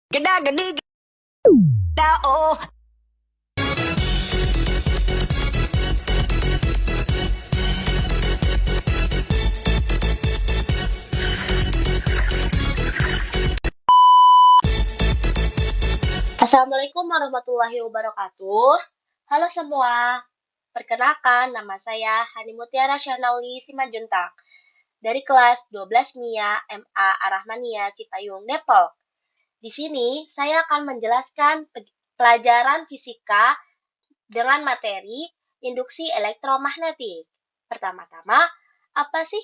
Geda gedi geda oh. Assalamualaikum warahmatullahi wabarakatuh. Halo semua, perkenalkan nama saya Hani Mutiara Syanauli Simanjuntak dari kelas 12 MIA MA Arahmania Cipayung, Depok. Di sini saya akan menjelaskan pelajaran fisika dengan materi induksi elektromagnetik. Pertama-tama, apa sih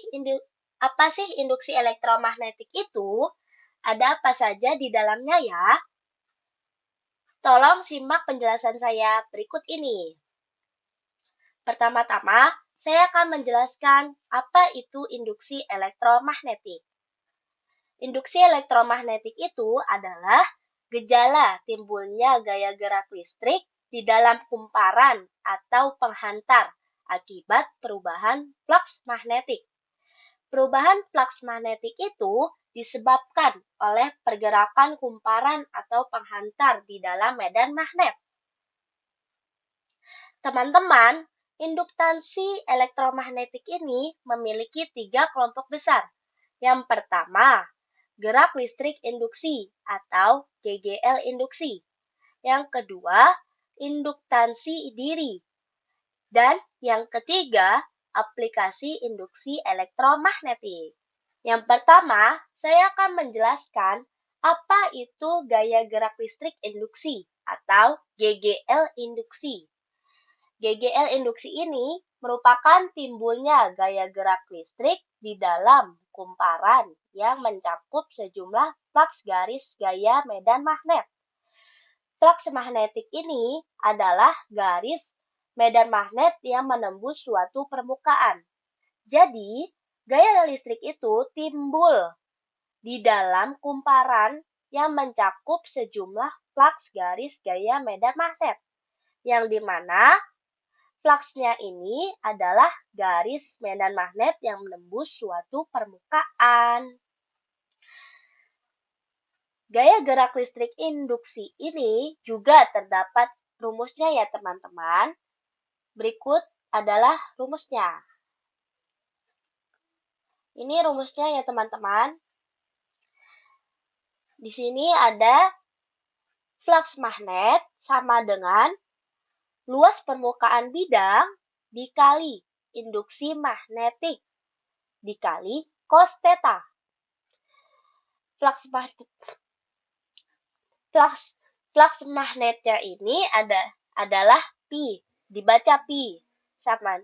induksi elektromagnetik itu? Ada apa saja di dalamnya ya? Tolong simak penjelasan saya berikut ini. Pertama-tama, saya akan menjelaskan apa itu induksi elektromagnetik. Induksi elektromagnetik itu adalah gejala timbulnya gaya gerak listrik di dalam kumparan atau penghantar akibat perubahan flux magnetik. Perubahan flux magnetik itu disebabkan oleh pergerakan kumparan atau penghantar di dalam medan magnet. Teman-teman, induktansi elektromagnetik ini memiliki 3 kelompok besar. Yang pertama, gerak listrik induksi atau GGL induksi. Yang kedua, induktansi diri. Dan yang ketiga, aplikasi induksi elektromagnetik. Yang pertama, saya akan menjelaskan apa itu gaya gerak listrik induksi atau GGL induksi. GGL induksi ini merupakan timbulnya gaya gerak listrik di dalam kumparan yang mencakup sejumlah flux garis gaya medan magnet. Flux magnetik ini adalah garis medan magnet yang menembus suatu permukaan. Jadi, gaya listrik itu timbul di dalam kumparan yang mencakup sejumlah flux garis gaya medan magnet, yang dimana fluxnya ini adalah garis medan magnet yang menembus suatu permukaan. Gaya gerak listrik induksi ini juga terdapat rumusnya ya teman-teman. Berikut adalah rumusnya. Ini rumusnya ya teman-teman. Di sini ada flux magnet sama dengan luas permukaan bidang dikali induksi magnetik dikali cos theta. Flux magnetnya ini adalah pi, dibaca pi sama.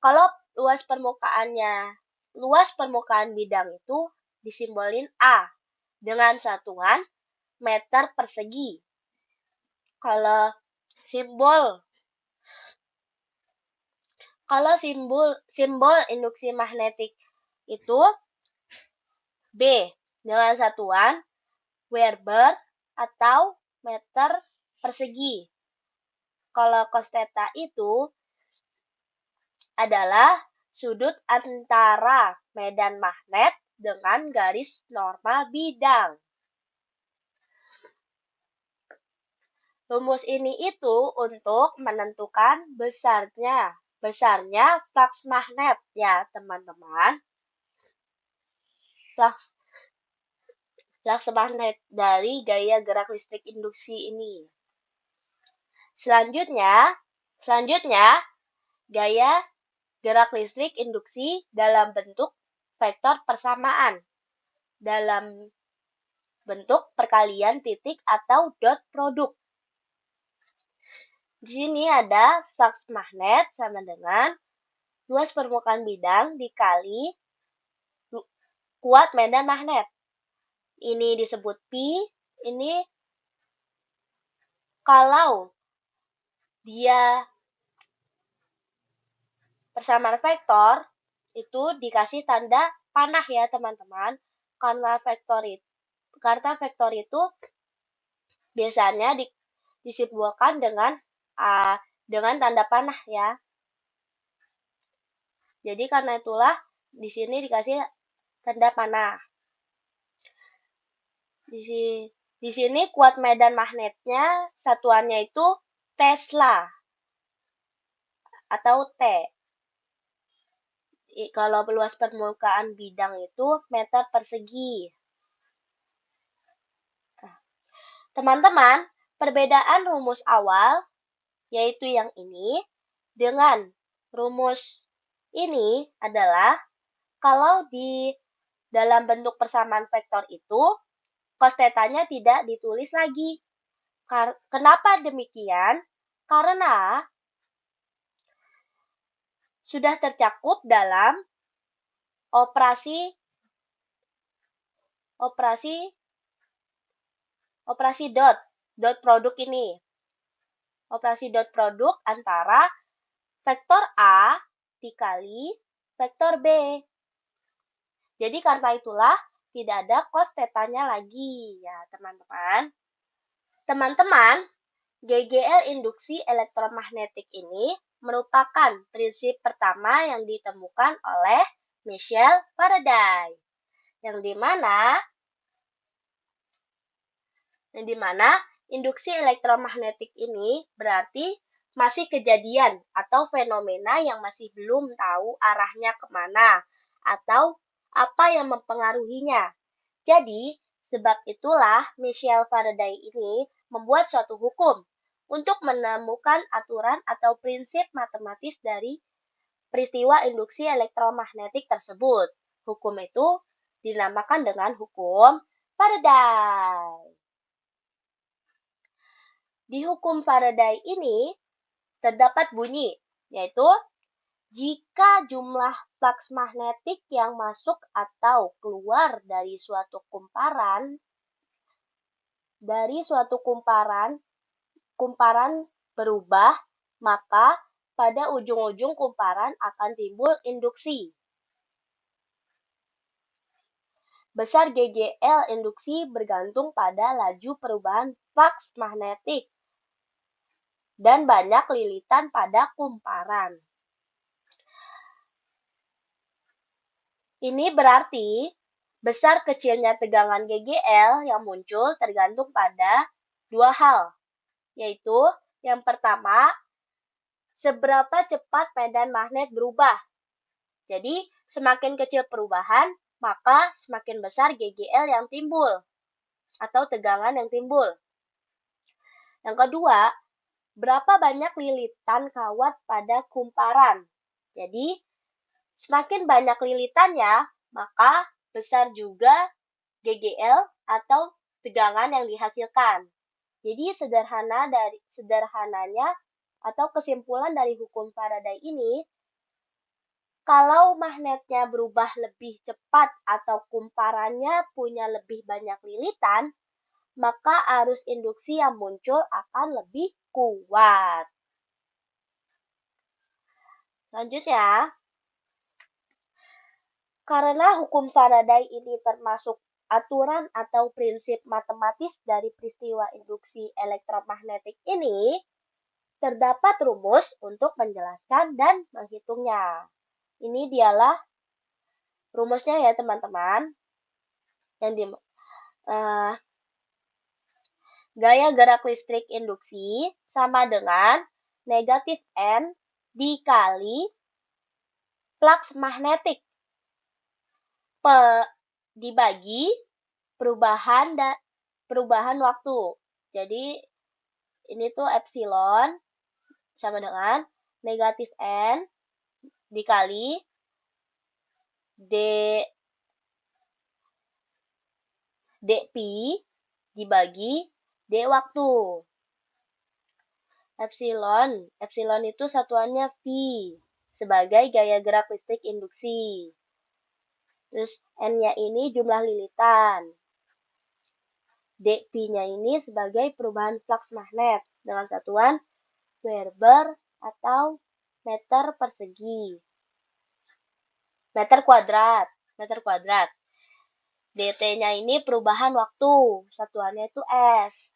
Kalau luas permukaan bidang itu disimbolin A dengan satuan meter persegi. Kalau simbol induksi magnetik itu B dengan satuan Weber atau meter persegi. Kalau cos theta itu adalah sudut antara medan magnet dengan garis normal bidang. Rumus ini itu untuk menentukan besarnya flux magnet ya teman-teman. Flux magnet dari gaya gerak listrik induksi ini. Selanjutnya gaya gerak listrik induksi dalam bentuk vektor persamaan, dalam bentuk perkalian titik atau dot produk. Di sini ada flux magnet sama dengan luas permukaan bidang dikali kuat medan magnet. Ini disebut pi, ini kalau dia persamaan vektor itu dikasih tanda panah ya teman-teman. Karena vektor itu biasanya disimbolkan dengan tanda panah ya. Jadi karena itulah di sini dikasih tanda panah. Di sini kuat medan magnetnya satuannya itu Tesla atau T. Kalau luas permukaan bidang itu meter persegi. Teman-teman, perbedaan rumus awal, yaitu yang ini, dengan rumus ini adalah kalau di dalam bentuk persamaan vektor itu, cos θ-nya tidak ditulis lagi. Kenapa demikian? Karena sudah tercakup dalam operasi dot produk ini. Operasi dot produk antara vektor A dikali vektor B. Jadi karena itulah tidak ada cos θ-nya lagi ya teman-teman. Teman-teman, GGL induksi elektromagnetik ini merupakan prinsip pertama yang ditemukan oleh Michel Faraday, yang dimana induksi elektromagnetik ini berarti masih kejadian atau fenomena yang masih belum tahu arahnya kemana atau apa yang mempengaruhinya. Jadi, sebab itulah Michel Faraday ini membuat suatu hukum untuk menemukan aturan atau prinsip matematis dari peristiwa induksi elektromagnetik tersebut. Hukum itu dinamakan dengan hukum Faraday. Di hukum Faraday ini terdapat bunyi, yaitu jika jumlah flux magnetik yang masuk atau keluar dari suatu kumparan berubah, maka pada ujung-ujung kumparan akan timbul induksi. Besar GGL induksi bergantung pada laju perubahan flux magnetik dan banyak lilitan pada kumparan. Ini berarti besar kecilnya tegangan GGL yang muncul tergantung pada dua hal, yaitu yang pertama, seberapa cepat medan magnet berubah. Jadi, semakin kecil perubahan, maka semakin besar GGL yang timbul atau tegangan yang timbul. Yang kedua, berapa banyak lilitan kawat pada kumparan. Jadi, semakin banyak lilitannya, maka besar juga GGL atau tegangan yang dihasilkan. Jadi, sederhananya atau kesimpulan dari hukum Faraday ini, kalau magnetnya berubah lebih cepat atau kumparannya punya lebih banyak lilitan, maka arus induksi yang muncul akan lebih kuat. Selanjutnya, karena hukum Faraday ini termasuk aturan atau prinsip matematis dari peristiwa induksi elektromagnetik ini, terdapat rumus untuk menjelaskan dan menghitungnya. Ini dialah rumusnya ya teman-teman. Gaya gerak listrik induksi sama dengan negatif N dikali flux magnetik dibagi perubahan waktu. Jadi ini tuh epsilon sama dengan negatif N dikali dP dibagi D waktu. Epsilon itu satuannya V sebagai gaya gerak listrik induksi. Terus N-nya ini jumlah lilitan. dP-nya ini sebagai perubahan flux magnet dengan satuan Weber atau meter persegi. Meter kuadrat. dt-nya ini perubahan waktu, satuannya itu S.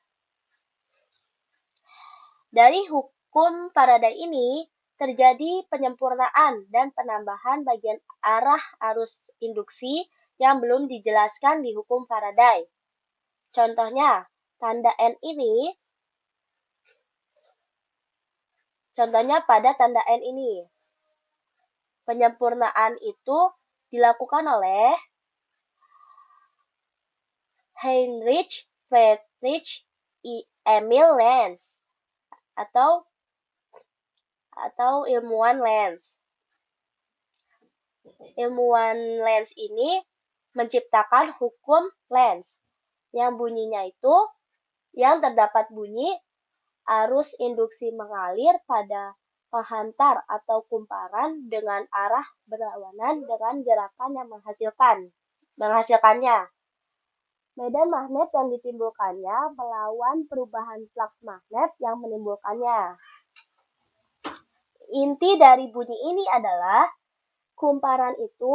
Dari hukum Faraday ini, terjadi penyempurnaan dan penambahan bagian arah arus induksi yang belum dijelaskan di hukum Faraday. Contohnya, tanda N ini, contohnya pada tanda N ini. Penyempurnaan itu dilakukan oleh Heinrich Friedrich Emil Lenz atau ilmuwan Lenz. Ilmuwan Lenz ini menciptakan hukum Lenz yang bunyinya itu yang terdapat bunyi arus induksi mengalir pada penghantar atau kumparan dengan arah berlawanan dengan gerakan yang menghasilkannya. Medan magnet yang ditimbulkannya melawan perubahan flux magnet yang menimbulkannya. Inti dari bunyi ini adalah kumparan itu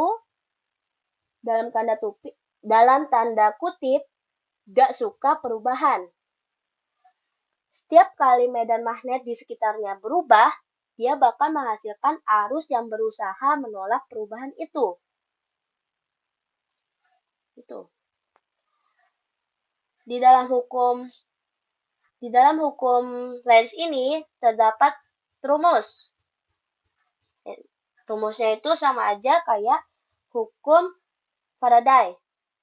dalam tanda kutip gak suka perubahan. Setiap kali medan magnet di sekitarnya berubah, dia bakal menghasilkan arus yang berusaha menolak perubahan itu. Di dalam hukum Lenz ini terdapat rumus. Rumusnya itu sama aja kayak hukum Faraday.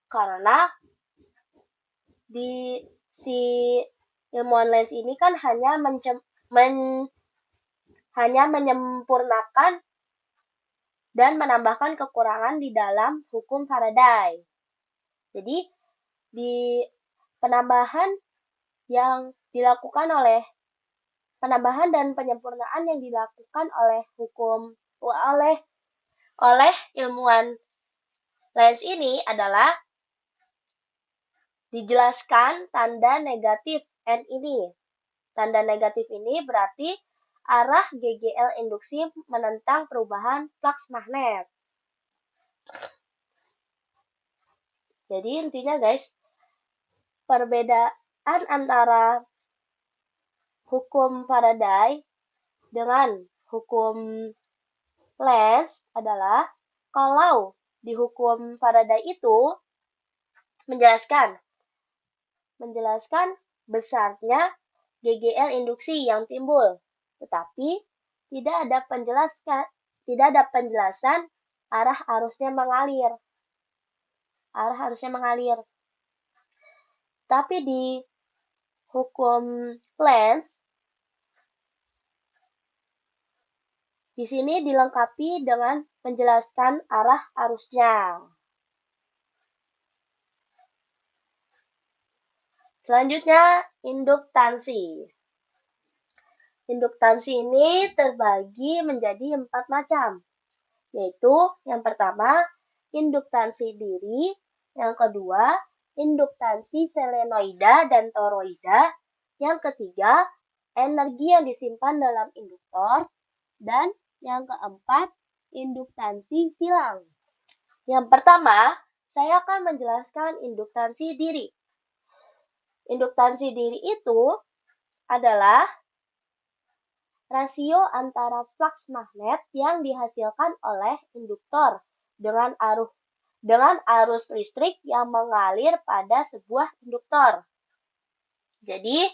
Karena si ilmuwan Lenz ini kan hanya menyempurnakan dan menambahkan kekurangan di dalam hukum Faraday. Jadi, di penambahan dan penyempurnaan yang dilakukan oleh ilmuwan Lenz ini adalah dijelaskan tanda negatif N ini. Tanda negatif ini berarti arah GGL induksi menentang perubahan flux magnet. Jadi intinya guys, perbedaan antara hukum Faraday dengan hukum Lenz adalah kalau di hukum Faraday itu menjelaskan besarnya GGL induksi yang timbul, tetapi tidak ada penjelasan arah arusnya mengalir. Tapi di hukum Lenz di sini dilengkapi dengan menjelaskan arah arusnya. Selanjutnya, induktansi. Induktansi ini terbagi menjadi 4 macam, yaitu yang pertama, induktansi diri, yang kedua, induktansi selenoida dan toroida, yang ketiga, energi yang disimpan dalam induktor, dan yang keempat, induktansi silang. Yang pertama, saya akan menjelaskan induktansi diri. Induktansi diri itu adalah rasio antara flux magnet yang dihasilkan oleh induktor dengan arus listrik yang mengalir pada sebuah induktor. Jadi,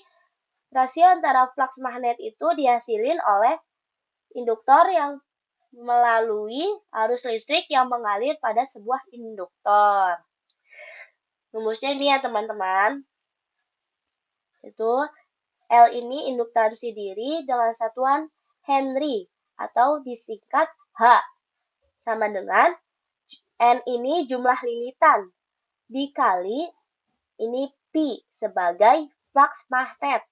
rasio antara flux magnet itu dihasilkan oleh induktor yang melalui arus listrik yang mengalir pada sebuah induktor. Rumusnya ini ya teman-teman. Itu L ini induktansi diri dengan satuan Henry atau disingkat H. Sama dengan N ini jumlah lilitan dikali ini Pi sebagai flux magnet.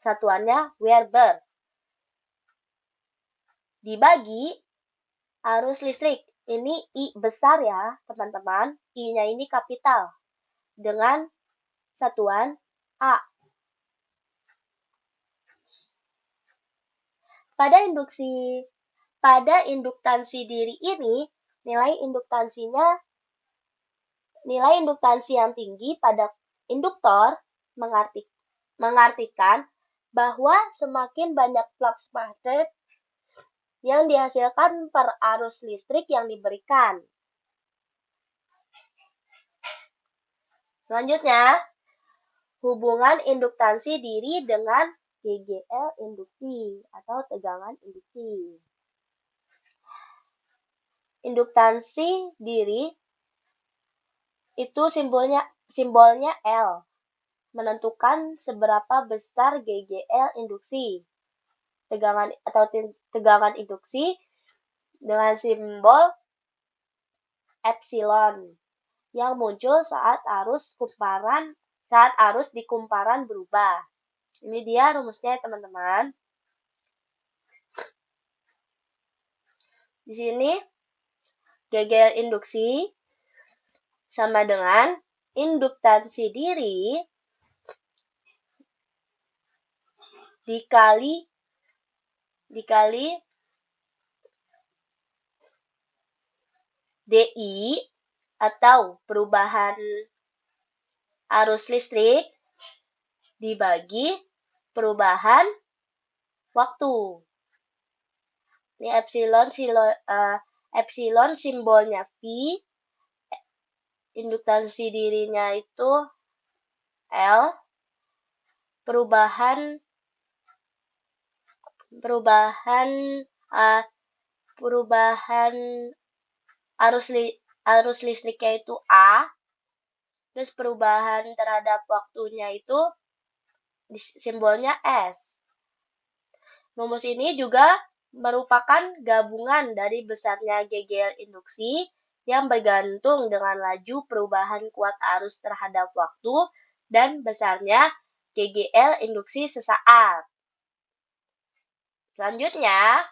Satuannya Weber. Dibagi arus listrik. Ini I besar ya teman-teman. I-nya ini kapital. Dengan satuan A. Pada induktansi diri ini, nilai induktansi yang tinggi pada induktor mengartikan bahwa semakin banyak flux magnet yang dihasilkan per arus listrik yang diberikan. Selanjutnya, hubungan induktansi diri dengan GGL induksi atau tegangan induksi. Induktansi diri itu simbolnya L, menentukan seberapa besar GGL induksi. Tegangan induksi dengan simbol epsilon yang muncul saat arus di kumparan berubah. Ini dia rumusnya, teman-teman. Di sini GGL induksi sama dengan induktansi diri dikali DI atau perubahan arus listrik dibagi perubahan waktu. Ini epsilon simbolnya V, induktansi dirinya itu L, perubahan arus listriknya itu A, terus perubahan terhadap waktunya itu simbolnya S. Rumus ini juga merupakan gabungan dari besarnya GGL induksi yang bergantung dengan laju perubahan kuat arus terhadap waktu dan besarnya GGL induksi sesaat. Selanjutnya,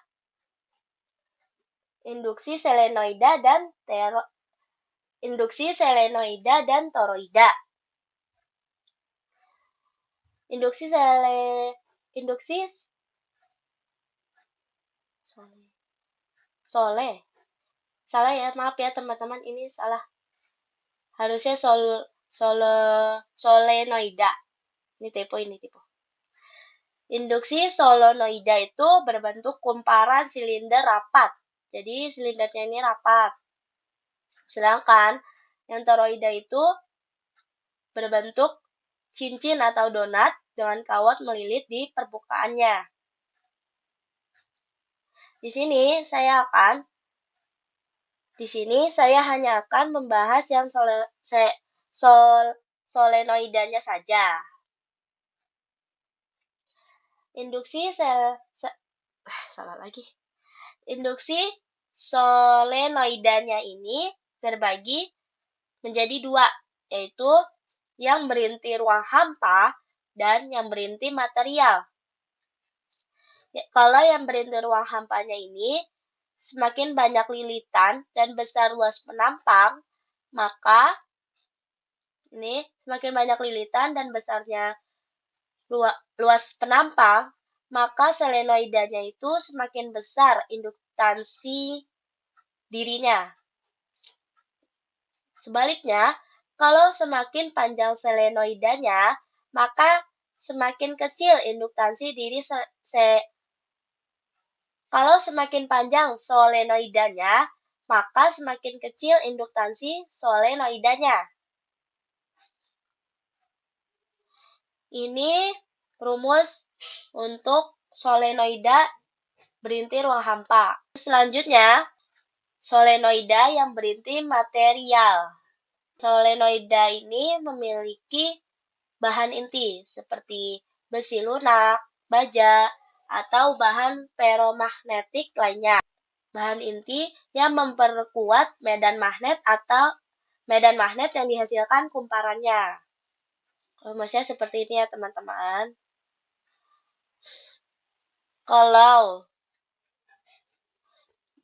induksi selenoida dan toroida. Salah ya, maaf ya teman-teman, ini salah. Harusnya solenoida. Ini typo. Induksi solenoida itu berbentuk kumparan silinder rapat. Jadi silindernya ini rapat. Sedangkan yang toroida itu berbentuk cincin atau donat dengan kawat melilit di permukaannya. Di sini saya hanya akan membahas yang solenoidanya saja. Induksi solenoidanya ini terbagi menjadi dua, yaitu yang berinti ruang hampa dan yang berinti material. Kalau yang berinti ruang hampanya ini semakin banyak lilitan dan besar luas penampang, maka ini semakin banyak lilitan dan besarnya luas penampang, maka selenoidanya itu semakin besar induktansi dirinya. Sebaliknya, kalau semakin panjang selenoidanya, maka semakin kecil induktansi diri Kalau semakin panjang solenoidanya, maka semakin kecil induktansi solenoidanya. Ini rumus untuk solenoida berinti ruang hampa. Selanjutnya, solenoida yang berinti material. Solenoida ini memiliki bahan inti seperti besi lunak, baja, atau bahan feromagnetik lainnya. Bahan inti yang memperkuat medan magnet yang dihasilkan kumparannya. Rumusnya seperti ini ya teman-teman. Kalau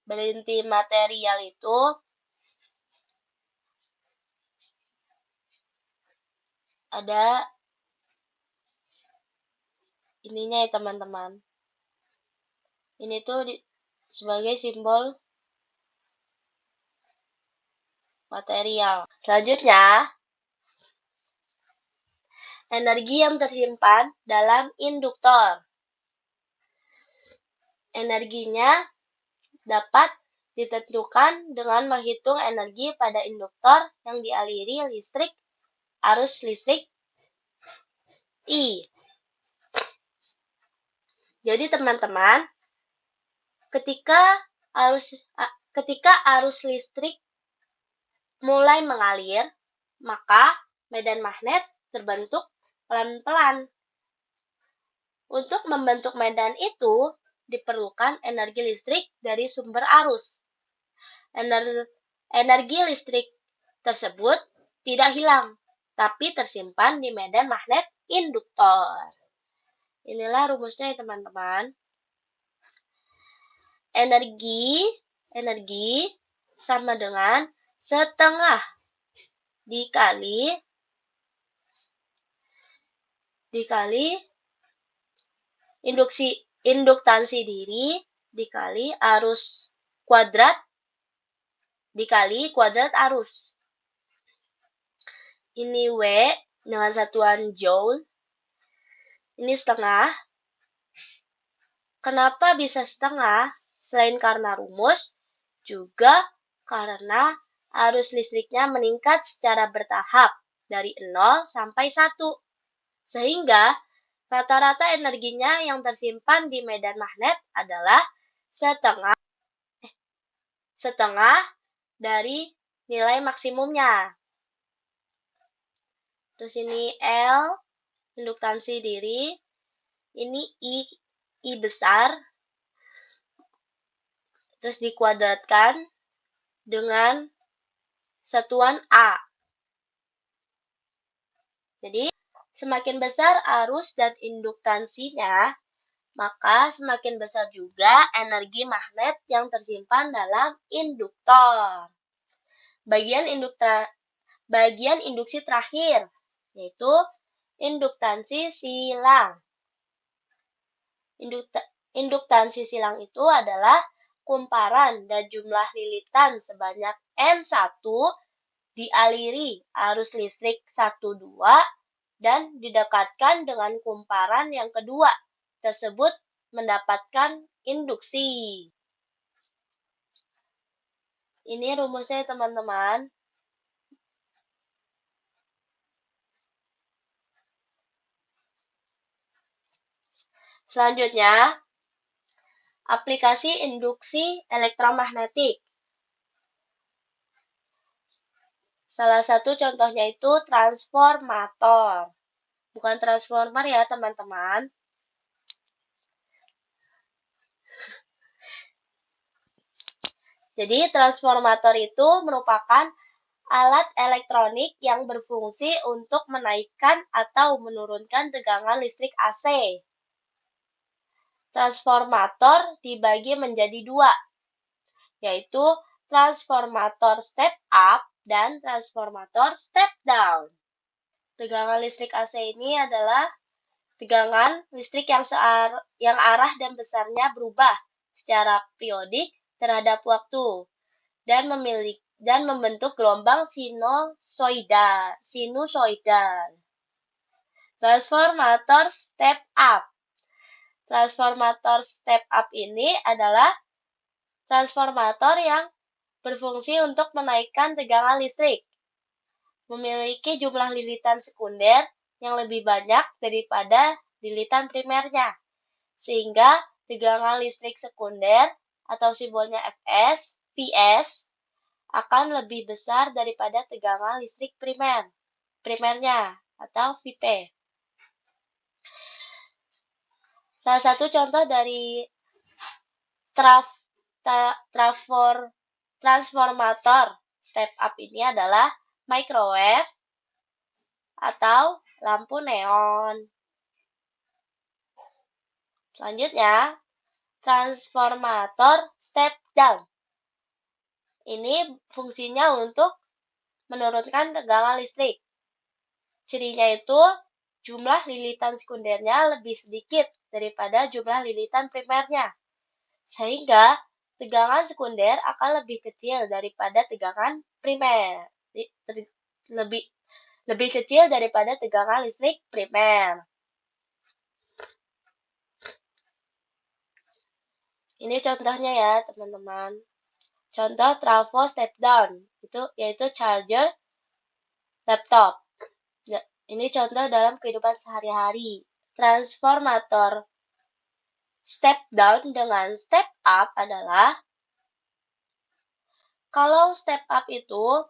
berinti material itu ada ininya ya teman-teman. Ini tuh sebagai simbol material. Selanjutnya, energi yang tersimpan dalam induktor. Energinya dapat ditentukan dengan menghitung energi pada induktor yang dialiri arus listrik I. Jadi teman-teman, ketika arus listrik mulai mengalir, maka medan magnet terbentuk pelan-pelan. Untuk membentuk medan itu, diperlukan energi listrik dari sumber arus. Energi listrik tersebut tidak hilang, tapi tersimpan di medan magnet induktor. Inilah rumusnya ya teman-teman. Energi sama dengan setengah dikali induktansi diri dikali arus kuadrat dikali kuadrat arus. Ini W dengan satuan Joule. Ini setengah. Kenapa bisa setengah? Selain karena rumus, juga karena arus listriknya meningkat secara bertahap dari 0 sampai 1. Sehingga rata-rata energinya yang tersimpan di medan magnet adalah setengah dari nilai maksimumnya. Terus ini L, induktansi diri. Ini I besar. Terus dikuadratkan dengan satuan A. Jadi, semakin besar arus dan induktansinya, maka semakin besar juga energi magnet yang tersimpan dalam induktor. Bagian induksi terakhir, yaitu induktansi silang. Induktansi silang itu adalah kumparan dan jumlah lilitan sebanyak N1 dialiri arus listrik 1,2 dan didekatkan dengan kumparan yang kedua tersebut mendapatkan induksi. Ini rumusnya teman-teman. Selanjutnya, aplikasi induksi elektromagnetik. Salah satu contohnya itu transformator. Bukan transformer ya, teman-teman. Jadi, transformator itu merupakan alat elektronik yang berfungsi untuk menaikkan atau menurunkan tegangan listrik AC. Transformator dibagi menjadi dua, yaitu transformator step up dan transformator step down. Tegangan listrik AC ini adalah tegangan listrik yang arah dan besarnya berubah secara periodik terhadap waktu dan membentuk gelombang sinusoidal. Transformator step up. Transformator step up ini adalah transformator yang berfungsi untuk menaikkan tegangan listrik. Memiliki jumlah lilitan sekunder yang lebih banyak daripada lilitan primernya, sehingga tegangan listrik sekunder atau simbolnya Vs akan lebih besar daripada tegangan listrik primernya atau Vp. Salah satu contoh dari transformator step up ini adalah microwave atau lampu neon. Selanjutnya, transformator step down. Ini fungsinya untuk menurunkan tegangan listrik. Cirinya itu jumlah lilitan sekundernya lebih sedikit daripada jumlah lilitan primernya. Sehingga tegangan sekunder akan lebih kecil daripada tegangan primer. Lebih kecil daripada tegangan listrik primer. Ini contohnya ya, teman-teman. Contoh trafo step down, yaitu charger laptop. Ini contoh dalam kehidupan sehari-hari. Transformator step down dengan step up adalah, kalau step up itu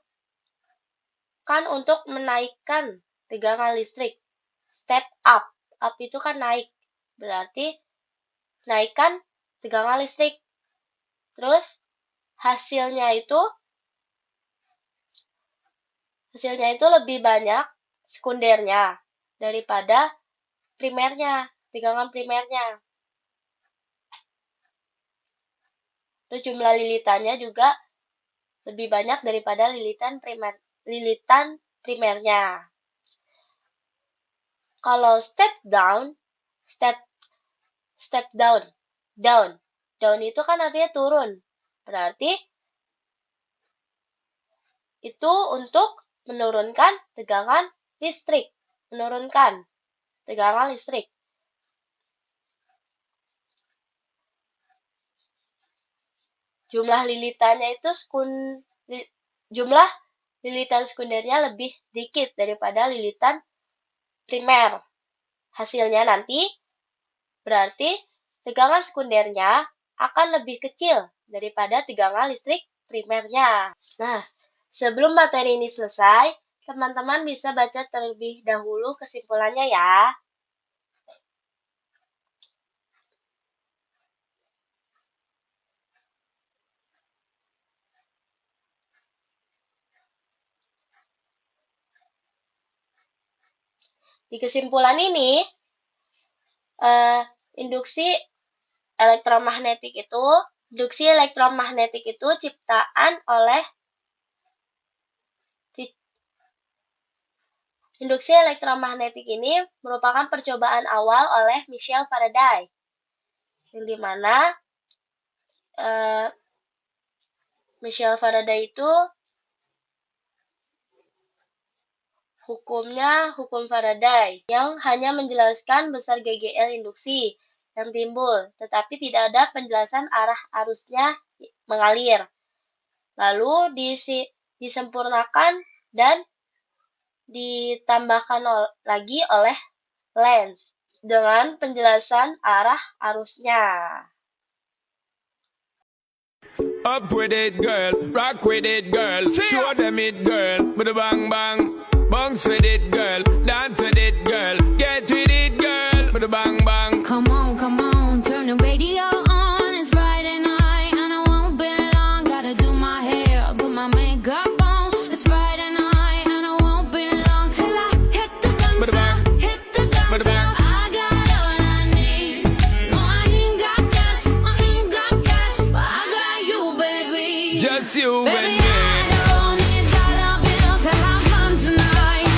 kan untuk menaikkan tegangan listrik. Step up, up itu kan naik, berarti naikkan tegangan listrik. Terus hasilnya itu lebih banyak sekundernya daripada primernya, tegangan primernya. Itu jumlah lilitannya juga lebih banyak daripada lilitan primernya. Kalau step down itu kan artinya turun. Berarti itu untuk menurunkan tegangan listrik. Jumlah lilitan sekundernya lebih sedikit daripada lilitan primer. Hasilnya nanti berarti tegangan sekundernya akan lebih kecil daripada tegangan listrik primernya. Nah, sebelum materi ini selesai, teman-teman bisa baca terlebih dahulu kesimpulannya ya. Di kesimpulan ini, induksi elektromagnetik itu ciptaan oleh Induksi elektromagnetik ini merupakan percobaan awal oleh Michel Faraday, yang dimana Michel Faraday itu hukum Faraday yang hanya menjelaskan besar GGL induksi yang timbul, tetapi tidak ada penjelasan arah arusnya mengalir. Lalu disempurnakan dan ditambahkan lagi oleh Lenz dengan penjelasan arah arusnya. Up with it, girl. Rock with it, girl. Show them it, girl. With a bang bang. Bounce with it, girl. Dance with it, girl. Get with it, girl. With a bang bang. Come on, turn the radio on. It's Friday night and I won't be long. Gotta do my hair, put my makeup on. It's Friday night and I won't be long till I hit the dance floor. I got all I need. No, I ain't got cash, but I got you, baby. Just you Baby, and me. I don't need dollar bills to have fun tonight.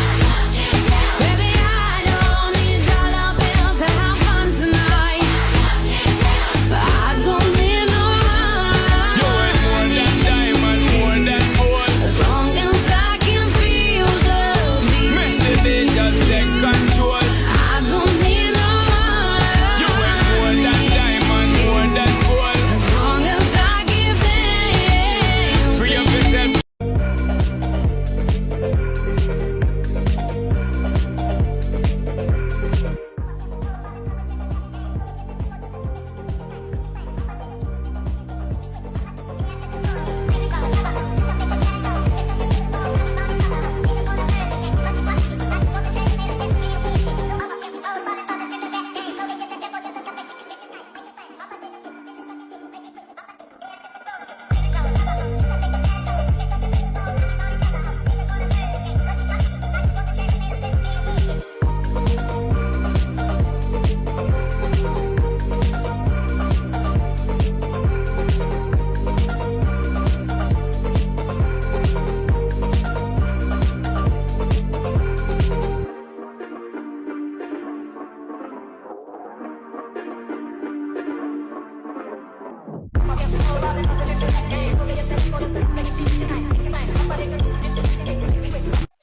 Baby, I don't need dollar bills to have fun tonight. But I don't need no You ain't more than diamond, more than gold. as long as I can feel the beat. Make the day just take control. I don't need no You ain't more than diamond, more than gold. as long as I give them. Free up yourself.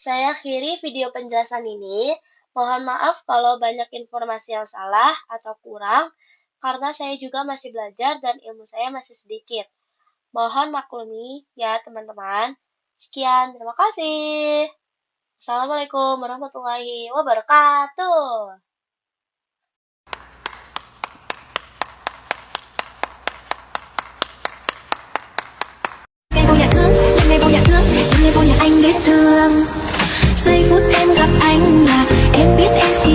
Saya akhiri video penjelasan ini. Mohon maaf kalau banyak informasi yang salah atau kurang, karena saya juga masih belajar dan ilmu saya masih sedikit. Mohon maklumi ya teman-teman. Sekian, terima kasih. Assalamualaikum warahmatullahi wabarakatuh. Ngày vô nhà thương, những ngày vô nhà thương, những ngày vô nhà anh biết thương. Giây phút em gặp anh là em biết em chỉ